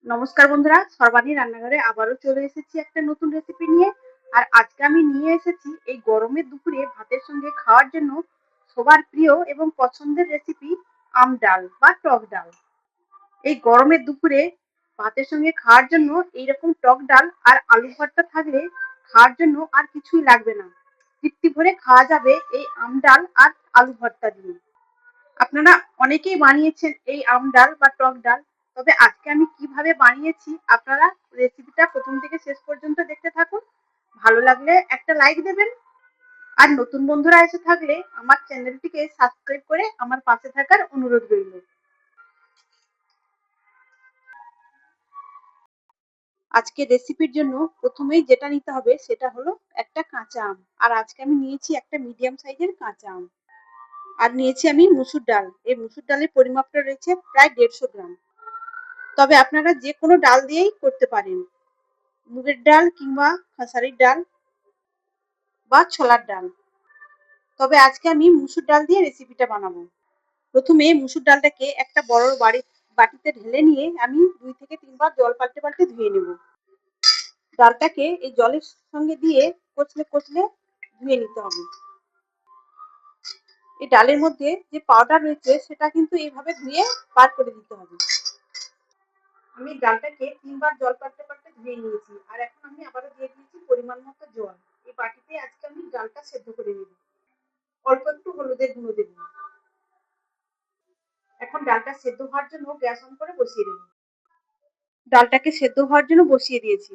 নমস্কার বন্ধুরা, সর্বাণী রান্নাঘরে আবারও চলে এসেছি একটা নতুন রেসিপি নিয়ে। আর আজকে আমি নিয়ে এসেছি এই গরমের দুপুরে ভাতের সঙ্গে খাওয়ার জন্য সবার প্রিয় এবং পছন্দের রেসিপি আম ডাল বা টক ডাল। এই গরমের দুপুরে ভাতের সঙ্গে খাওয়ার জন্য এইরকম টক ডাল আর আলু ভর্তা থাকলে খাওয়ার জন্য আর কিছুই লাগবে না। তৃপ্তি ভরে খাওয়া যাবে এই আম ডাল আর আলু ভর্তা দিয়ে। আপনারা অনেকেই বানিয়েছেন এই আম ডাল বা টক ডাল, তবে আজকে আমি কিভাবে বানিয়েছি আপনারা রেসিপিটা প্রথম থেকে শেষ পর্যন্ত দেখতে থাকুন। ভালো লাগলে একটা লাইক দেবেন, আর নতুন বন্ধুরা এসে থাকলে আমার চ্যানেলটিকে সাবস্ক্রাইব করে আমার পাশে থাকার অনুরোধ রইল। আজকে রেসিপির জন্য প্রথমেই যেটা নিতে হবে সেটা হলো একটা কাঁচা আম। আর আজকে আমি নিয়েছি একটা মিডিয়াম সাইজের কাঁচা আম। আর নিয়েছি আমি মুসুর ডাল। এই মুসুর ডালের পরিমাপটা রয়েছে প্রায় 150 গ্রাম। তবে আপনারা যে কোনো ডাল দিয়েই করতে পারেন, মুগের ডাল কিংবা খেসারির ডাল বা ছোলার ডাল। তবে আজকে আমি মুসুর ডাল দিয়ে রেসিপিটা বানাবো। প্রথমে মুসুর ডালটাকে একটা বড় বাটিতে ঢেলে নিয়ে আমি 2 থেকে 3 বার জল পাল্টে পাল্টে ধুয়ে নেব। ডালটাকে এই জলের সঙ্গে দিয়ে কচলে কচলে ধুয়ে নিতে হবে। এই ডালের মধ্যে যে পাউডার রয়েছে সেটা কিন্তু এইভাবে ধুয়ে বার করে দিতে হবে। আমি ডালটাকে 3 বার জল পাল্টে পাল্টে ধুয়ে নিয়েছি। আর এখন আমি আবারও দিয়ে দিয়েছি পরিমাণ মতো জল। এই বাটিতে আজকে আমি ডালটা সেদ্ধ করে নেব। অল্প একটু হলুদের গুঁড়ো দেব। এখন ডালটা সেদ্ধ হওয়ার জন্য গ্যাস অন করে বসিয়ে দেব। ডালটাকে সেদ্ধ হওয়ার জন্য বসিয়ে দিয়েছি।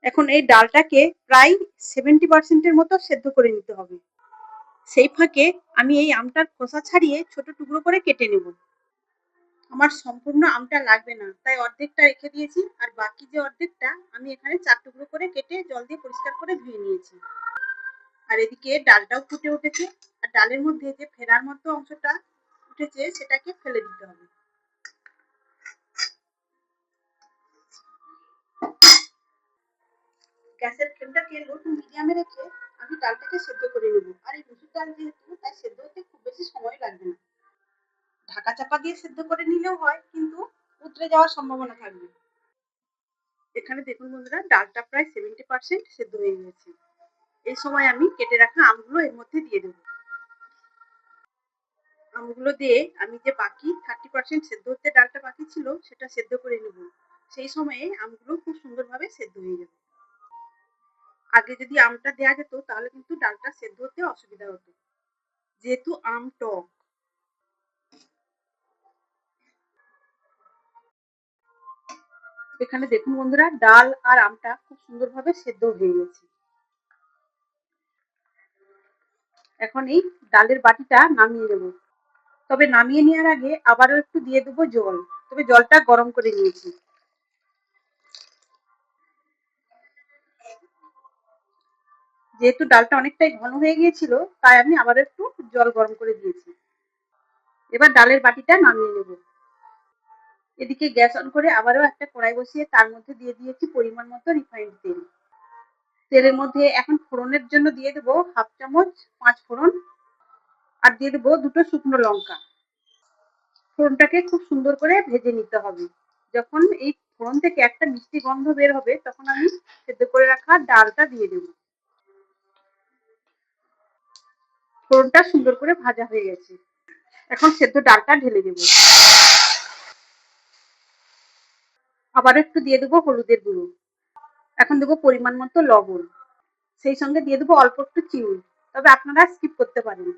এখন এই ডালটাকে প্রায় 70% এর মতো সেদ্ধ করে নিতে হবে। সেই ফাঁকে আমি এই আমটার খোসা ছাড়িয়ে ছোট টুকরো করে কেটে নেব। আমার সম্পূর্ণ আমটা লাগবে না, তাই অর্ধেকটা রেখে দিয়েছি। আর বাকি যে অর্ধেকটা আমি এখানে 4 টুকরো করে কেটে জল দিয়ে পরিষ্কার করে ধুয়ে নিয়েছি। আর এদিকে ডালটাও ফুটে উঠেছে। আর ডালের মধ্যে যে ফেনার মতো অংশটা উঠেছে সেটাকে ফেলে দিতে হবে। গ্যাসের ফ্লেমটাকে লো টু মিডিয়ামে রেখে আমি ডালটাকে সেদ্ধ করে নেব। আর এই মুসুর ডাল যেহেতু, তাই সেদ্ধ হতে খুব বেশি সময় লাগবে না। ঢাকা চাপা দিয়ে সেদ্ধ করে নিলেও হয়, কিন্তু উতরে যাওয়ার সম্ভাবনা থাকবে। এখানে দেখুন বন্ধুরা, ডালটা প্রায় 70% সেদ্ধ হয়ে গেছে। এই সময় আমি কেটে রাখা আমগুলো এর মধ্যে দিয়ে দেব। আমগুলো দিয়ে আমি যে বাকি 30% সেদ্ধ হতে ডালটা বাকি ছিল সেটা সেদ্ধ করে নেব। সেই সময়ে আমগুলো খুব সুন্দরভাবে সেদ্ধ হয়ে যাবে। আগে যদি আমটা দেওয়া যেত তাহলে কিন্তু ডালটা সেদ্ধ হতে অসুবিধা হতো, যেহেতু আম টক। এখানে দেখুন বন্ধুরা, ডাল আর আমটা খুব সুন্দরভাবে সেদ্ধ হয়ে গেছে। এখন এই ডালের বাটিটা নামিয়ে নেব। তবে নামিয়ে নেওয়ার আগে আবারও একটু দিয়ে দেবো জল। তবে জলটা গরম করে নিয়েছি। যেহেতু ডালটা অনেকটাই ঘন হয়ে গিয়েছিল, তাই আমি আবার একটু জল গরম করে দিয়েছি। এবার ডালের বাটিটা নামিয়ে নেব। এদিকে গ্যাস অন করে আবারও একটা কড়াই বসিয়ে তার মধ্যে দিয়ে দিয়েছি পরিমাণ মতো রিফাইন্ড তেল। তেলের মধ্যে এখন ফোড়নের জন্য দিয়ে দেবো 1/2 চামচ 5 ফোড়ন। আর দিয়ে দেবো 2টো শুকনো লঙ্কা। ফোড়নটাকে খুব সুন্দর করে ভেজে নিতে হবে। যখন এই ফোড়ন থেকে একটা মিষ্টি গন্ধ বের হবে তখন আমি সেদ্ধ করে রাখা ডালটা দিয়ে দেবো। ফোড়নটা সুন্দর করে ভাজা হয়ে গেছে। এখন সেদ্ধ ডালটা ঢেলে দেবো। আবার একটু দিয়ে দেবো হলুদের গুঁড়ো। এখন দেবো পরিমাণ মতো লবণ। সেই সঙ্গে দিয়ে দেবো অল্প একটু চিনি, তবে আপনারা স্কিপ করতে পারেন।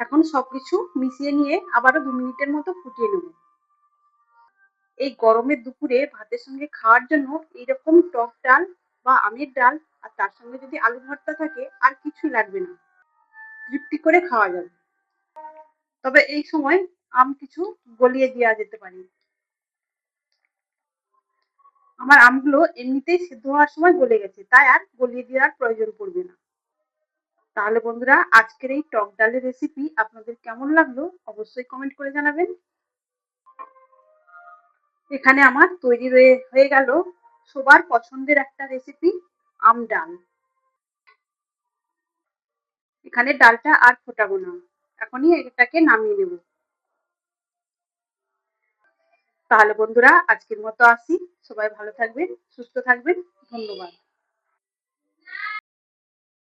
এখন সবকিছু মিশিয়ে নিয়ে আবারও 2 মিনিটের মতো ফুটিয়ে নেব। এই গরমের দুপুরে ভাতের সঙ্গে খাওয়ার জন্য এইরকম টক ডাল বা আমের ডাল, আর তার সঙ্গে যদি আলু ভর্তা থাকে আর কিছুই লাগবে না, তৃপ্তি করে খাওয়া যাবে। তবে এই সময় আম কিছু গলিয়ে দেওয়া যেতে পারে। আমার আমগুলো এমনিতেই সিদ্ধ হওয়ার সময় গলে গেছে, তাই আর গলিয়ে দেওয়ার প্রয়োজন পড়বে না। তাহলে বন্ধুরা, আজকের এই টক ডালের রেসিপি আপনাদের কেমন লাগলো অবশ্যই কমেন্ট করে জানাবেন। এখানে আমার তৈরি হয়ে গেল সবার পছন্দের একটা রেসিপি, আম ডাল। এখানে ডালটা আর ফোটাবো না, এখনই এটাকে নামিয়ে নেব। তাহলে বন্ধুরা আজকের মতো আসি। সবাই ভালো থাকবেন, সুস্থ থাকবেন। ধন্যবাদ।